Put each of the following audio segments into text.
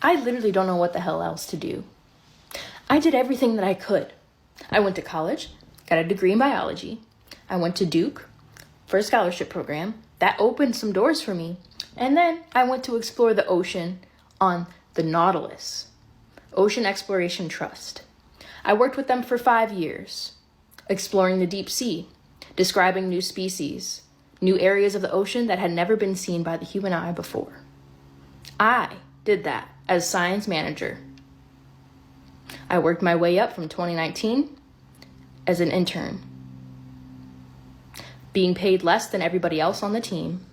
I literally don't know what the hell else to do. I did everything that I could. I went to college, got a degree in biology. I went to Duke for a scholarship program. That opened some doors for me. And then I went to explore the ocean on the Nautilus, Ocean Exploration Trust. I worked with them for 5 years, exploring the deep sea, describing new species, new areas of the ocean that had never been seen by the human eye before. I did that as science manager. I worked my way up from 2019 as an intern, being paid less than everybody else on the team.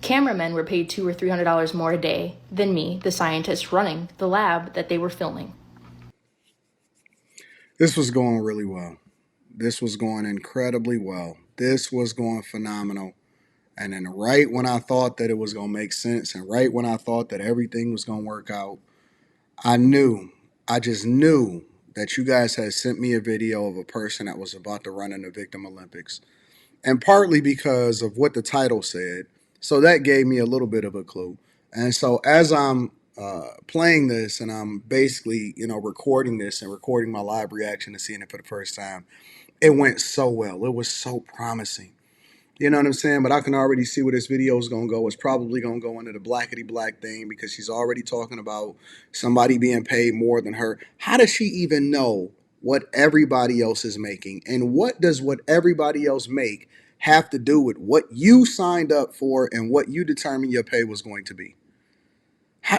Cameramen were paid $200 or $300 more a day than me, the scientist running the lab that they were filming. This was going really well. This was going incredibly well. This was going phenomenal. And then right when I thought that it was going to make sense and right when I thought that everything was going to work out, I just knew that you guys had sent me a video of a person that was about to run in the Victim Olympics. And partly because of what the title said. So that gave me a little bit of a clue. And so as I'm playing this and I'm basically, recording this and recording my live reaction and seeing it for the first time, it went so well. It was so promising. You know what I'm saying? But I can already see where this video is going to go. It's probably going to go into the blackety black thing because she's already talking about somebody being paid more than her. How does she even know what everybody else is making? And what does what everybody else make have to do with what you signed up for and what you determined your pay was going to be? How,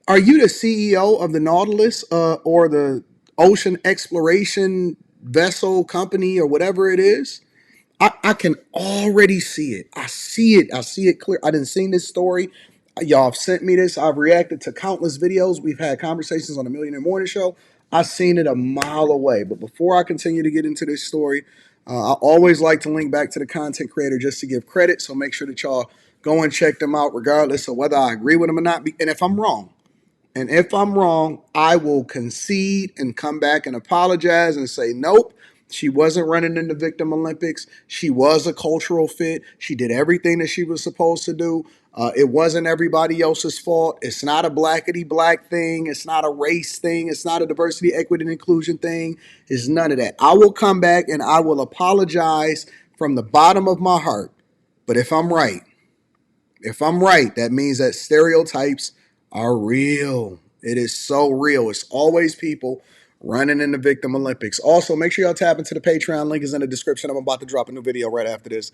are you the CEO of the Nautilus or the Ocean Exploration Vessel Company or whatever it is? I can already see it. I see it. I see it clear. I didn't see this story. Y'all have sent me this. I've reacted to countless videos. We've had conversations on the Millionaire Morning Show. I've seen it a mile away. But before I continue to get into this story, I always like to link back to the content creator just to give credit. So make sure that y'all go and check them out regardless of whether I agree with them or not. And if I'm wrong, I will concede and come back and apologize and say, nope, she wasn't running in the Victim Olympics. She was a cultural fit. She did everything that she was supposed to do. It wasn't everybody else's fault. It's not a blackety black thing. It's not a race thing. It's not a diversity, equity, and inclusion thing. It's none of that. I will come back and I will apologize from the bottom of my heart. But if I'm right, that means that stereotypes are real. It is so real. It's always people running in the Victim Olympics. Also, make sure y'all tap into the Patreon. Link is in the description. I'm about to drop a new video right after this.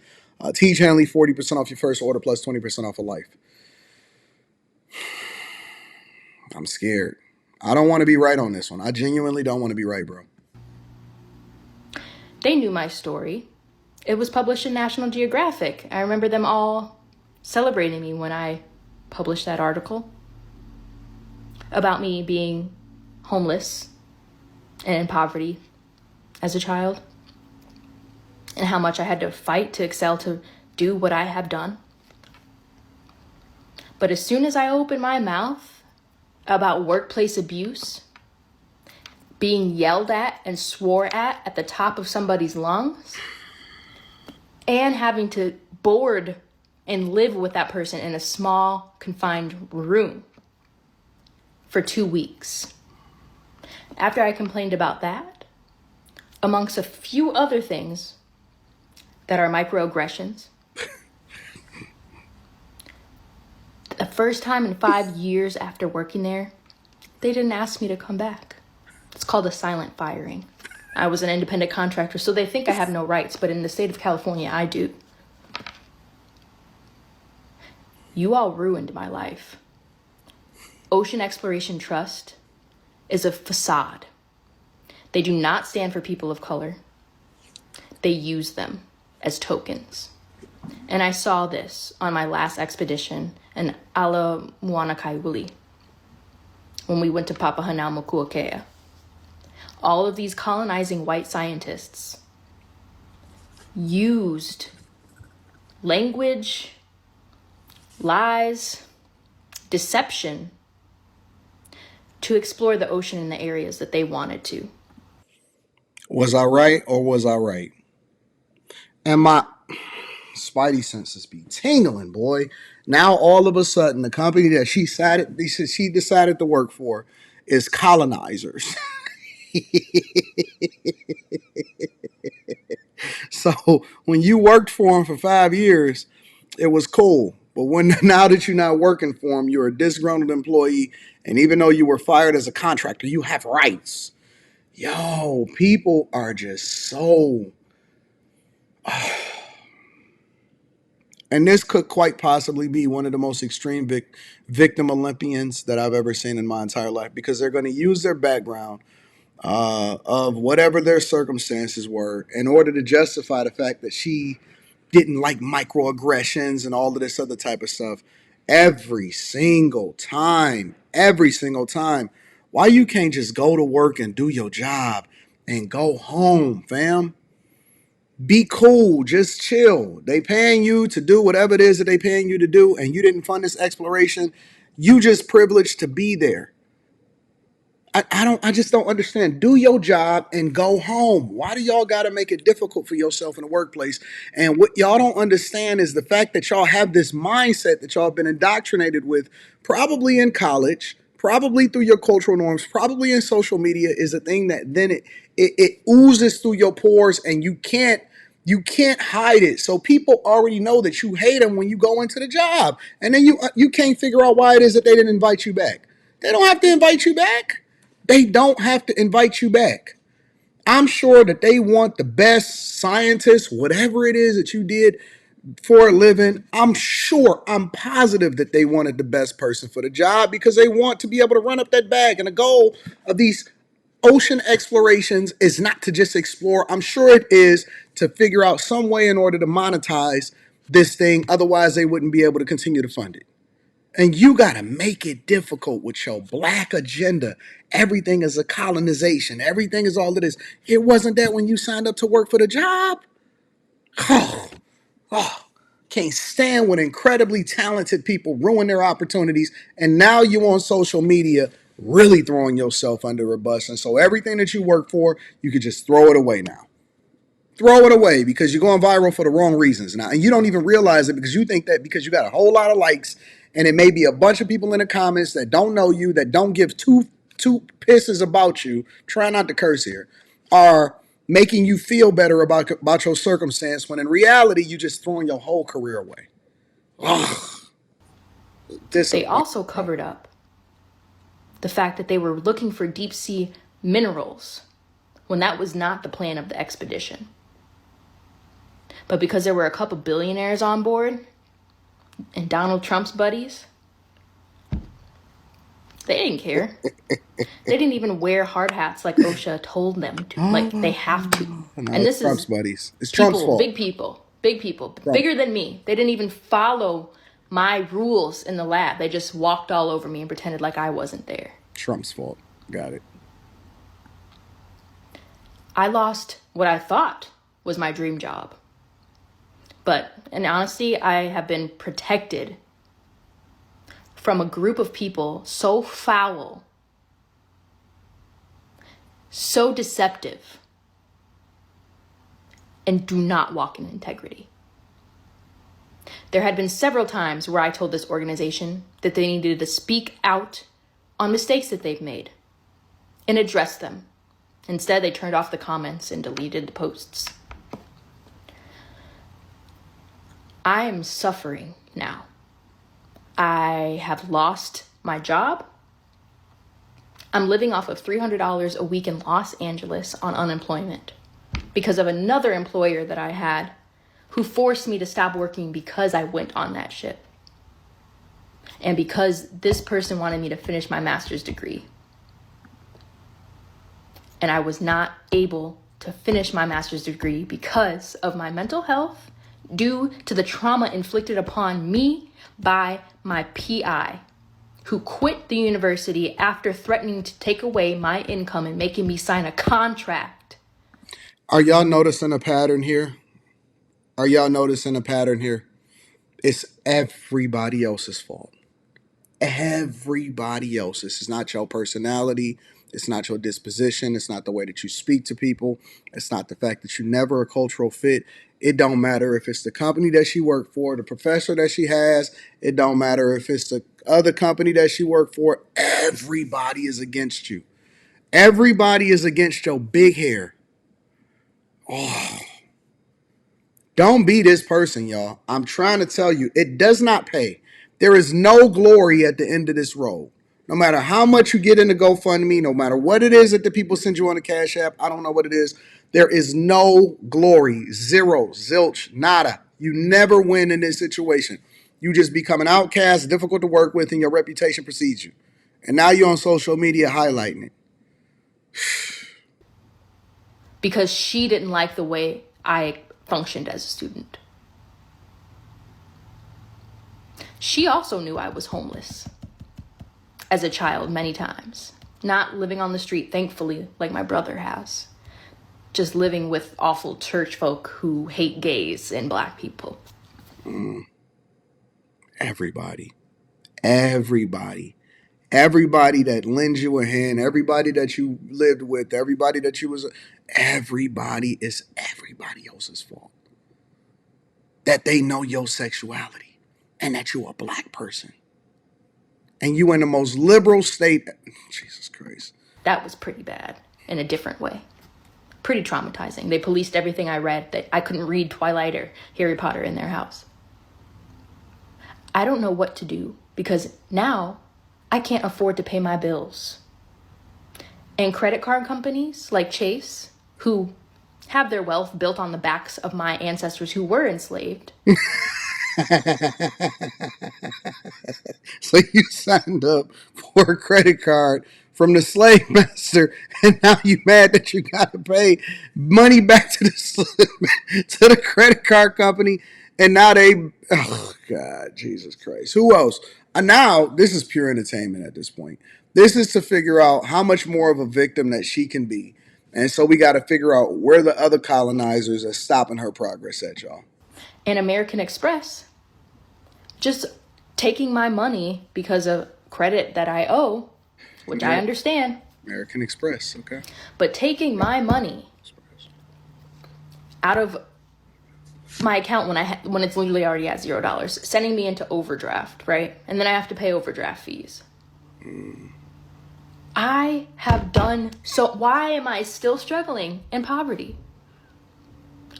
Teach Hanley 40% off your first order plus 20% off of life. I'm scared. I don't want to be right on this one. I genuinely don't want to be right, bro. They knew my story. It was published in National Geographic. I remember them all celebrating me when I published that article about me being homeless and in poverty as a child and how much I had to fight to excel to do what I have done. But as soon as I opened my mouth about workplace abuse, being yelled at and swore at the top of somebody's lungs, and having to board and live with that person in a small, confined room for 2 weeks. After I complained about that, amongst a few other things that are microaggressions, the first time in 5 years after working there, they didn't ask me to come back. It's called a silent firing. I was an independent contractor, so they think I have no rights, but in the state of California, I do. You all ruined my life. Ocean Exploration Trust is a facade. They do not stand for people of color. They use them as tokens. And I saw this on my last expedition in Ala Moana Kaiwili when we went to Papahanaumokuakea. All of these colonizing white scientists used language, lies, deception to explore the ocean in the areas that they wanted to. Was I right or was I right? Am I Spidey senses be tingling, boy. Now all of a sudden, the company that she decided to work for is colonizers. So when you worked for them for 5 years, it was cool. But when now that you're not working for them, you're a disgruntled employee, and even though you were fired as a contractor, you have rights. Yo, people are just so. And this could quite possibly be one of the most extreme victim Olympians that I've ever seen in my entire life, because they're going to use their background of whatever their circumstances were in order to justify the fact that she didn't like microaggressions and all of this other type of stuff. Every single time, every single time. Why you can't just go to work and do your job and go home, fam? Be cool, just chill. They paying you to do whatever it is that they paying you to do, and you didn't fund this exploration. You just privileged to be there. I just don't understand. Do your job and go home. Why do y'all got to make it difficult for yourself in the workplace? And what y'all don't understand is the fact that y'all have this mindset that y'all have been indoctrinated with, probably in college, probably through your cultural norms, probably in social media, is a thing that then it oozes through your pores, and you can't hide it. So people already know that you hate them when you go into the job, and then you can't figure out why it is that they didn't invite you back. They don't have to invite you back. They don't have to invite you back. I'm sure that they want the best scientists, whatever it is that you did for a living. I'm positive that they wanted the best person for the job, because they want to be able to run up that bag. And the goal of these ocean explorations is not to just explore. I'm sure it is to figure out some way in order to monetize this thing. Otherwise, they wouldn't be able to continue to fund it. And you got to make it difficult with your black agenda. Everything is a colonization. Everything is all of this. It wasn't that when you signed up to work for the job. Oh, oh, can't stand when incredibly talented people ruin their opportunities. And now you on social media really throwing yourself under a bus. And so everything that you work for, you could just throw it away now. Throw it away because you're going viral for the wrong reasons now. And you don't even realize it, because you think that because you got a whole lot of likes, and it may be a bunch of people in the comments that don't know you, that don't give two pisses about you, try not to curse here, are making you feel better about your circumstance, when in reality you just throwing your whole career away. Ugh, They disappointing. also covered up the fact that they were looking for deep sea minerals when that was not the plan of the expedition. But because there were a couple billionaires on board and Donald Trump's buddies, they didn't care. They didn't even wear hard hats like OSHA told them to. Like, they have to. No, And it's this Trump's is buddies. It's Trump's fault. big people, Trump. bigger than me. They didn't even follow my rules in the lab. They just walked all over me and pretended like I wasn't there. Trump's fault. Got it. I lost what I thought was my dream job. But in honesty, I have been protected from a group of people so foul, so deceptive, and do not walk in integrity. There had been several times where I told this organization that they needed to speak out on mistakes that they've made and address them. Instead, they turned off the comments and deleted the posts. I am suffering now. I have lost my job. I'm living off of $300 a week in Los Angeles on unemployment because of another employer that I had who forced me to stop working because I went on that ship. And because this person wanted me to finish my master's degree. And I was not able to finish my master's degree because of my mental health, due to the trauma inflicted upon me by my PI, who quit the university after threatening to take away my income and making me sign a contract. Are y'all noticing a pattern here? Are y'all noticing a pattern here? It's everybody else's fault. Everybody else. This is not your personality. It's not your disposition. It's not the way that you speak to people. It's not the fact that you're never a cultural fit. It don't matter if it's the company that she worked for, the professor that she has. It don't matter if it's the other company that she worked for. Everybody is against you. Everybody is against your big hair. Oh, don't be this person, y'all. I'm trying to tell you, it does not pay. There is no glory at the end of this road. No matter how much you get into GoFundMe, no matter what it is that the people send you on the Cash App, I don't know what it is. There is no glory. Zero, zilch, nada. You never win in this situation. You just become an outcast, difficult to work with, and your reputation precedes you. And now you're on social media highlighting it. Because she didn't like the way I functioned as a student. She also knew I was homeless as a child many times. Not living on the street, thankfully, like my brother has. Just living with awful church folk who hate gays and black people. Everybody. Everybody. Everybody that lends you a hand, everybody that you lived with, everybody that you was, everybody is everybody else's fault. That they know your sexuality and that you're a black person. And you in the most liberal state. Jesus Christ. That was pretty bad in a different way. Pretty traumatizing. They policed everything I read. That I couldn't read Twilight or Harry Potter in their house. I don't know what to do because now I can't afford to pay my bills. And credit card companies like Chase, who have their wealth built on the backs of my ancestors who were enslaved. So you signed up for a credit card from the slave master, and now you mad that you got to pay money back to the credit card company, and now oh God, Jesus Christ, who else? Now this is pure entertainment at this point. This is to figure out how much more of a victim that she can be, and so we got to figure out where the other colonizers are stopping her progress at, y'all. And American Express just taking my money because of credit that I owe, which I understand. American Express, okay. But taking my money out of my account when it's literally already at $0, sending me into overdraft, right? And then I have to pay overdraft fees. I have done so. Why am I still struggling in poverty?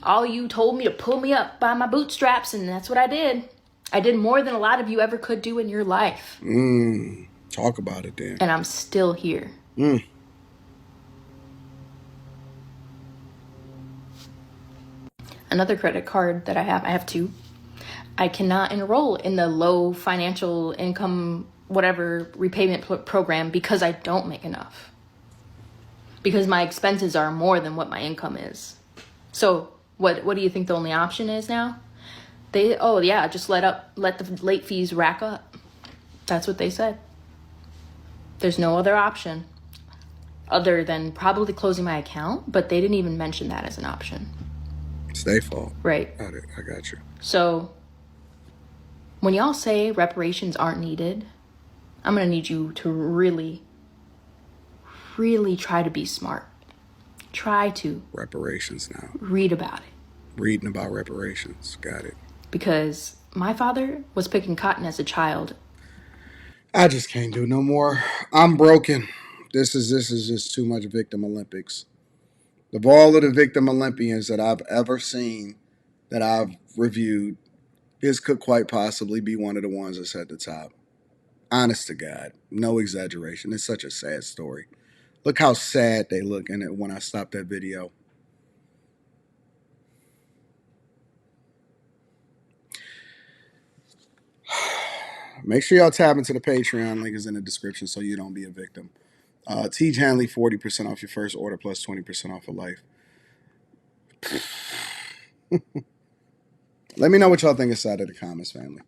All you told me to pull me up by my bootstraps, and that's what I did. I did more than a lot of you ever could do in your life. Talk about it then. And I'm still here. Another credit card that I have two. I cannot enroll in the low financial income, whatever repayment program because I don't make enough. Because my expenses are more than what my income is. So what do you think the only option is now? Just let the late fees rack up. That's what they said. There's no other option other than probably closing my account, but they didn't even mention that as an option. It's their fault. Right. I got you. So when y'all say reparations aren't needed, I'm going to need you to really, really try to be smart. Try to. Reparations now. Read about it. Reading about reparations. Got it. Because my father was picking cotton as a child. I just can't do no more. I'm broken. This is just too much victim Olympics. Of all of the victim Olympians that I've ever seen, that I've reviewed, this could quite possibly be one of the ones that's at the top. Honest to God. No exaggeration. It's such a sad story. Look how sad they look in it when I stopped that video. Make sure y'all tap into the Patreon. Link is in the description so you don't be a victim. Teach Hanley 40% off your first order plus 20% off for life. Let me know what y'all think inside of the comments, family.